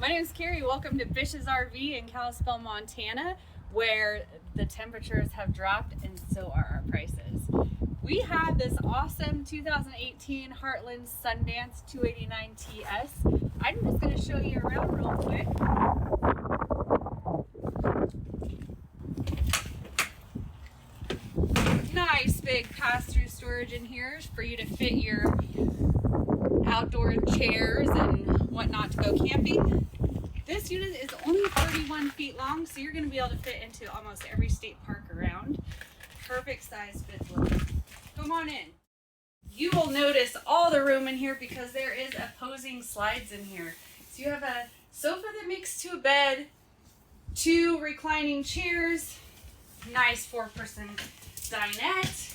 My name is Carrie. Welcome to Bish's RV in Kalispell, Montana, where the temperatures have dropped and so are our prices. We have this awesome 2018 Heartland Sundance 289 TS. I'm just going to show you around real quick. Nice big pass-through storage in here for you to fit your outdoor chairs and whatnot to go camping. This unit is only 31 feet long, so you're going to be able to fit into almost every state park around. Perfect size fit load. Come on in. You will notice all the room in here because there is opposing slides in here. So you have a sofa that makes to a bed, 2 reclining chairs, nice 4-person dinette.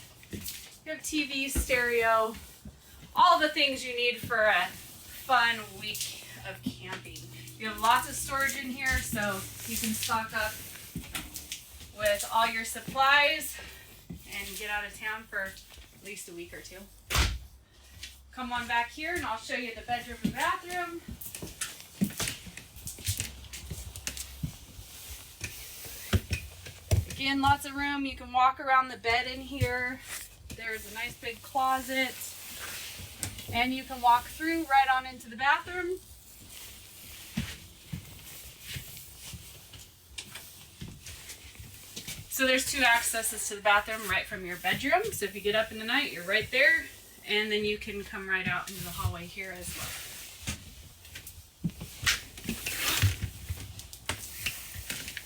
You have TV, stereo, all the things you need for a fun week of camping. You have lots of storage in here, so you can stock up with all your supplies and get out of town for at least a week or two. Come on back here and I'll show you the bedroom and bathroom. Again, lots of room. You can walk around the bed in here. There's a nice big closet. And you can walk through right on into the bathroom. So there's 2 accesses to the bathroom right from your bedroom. So if you get up in the night, you're right there. And then you can come right out into the hallway here as well.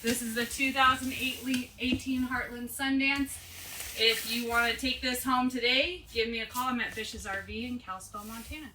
This is the 2018 Heartland Sundance. If you want to take this home today, give me a call. I'm at Bish's RV in Kalispell, Montana.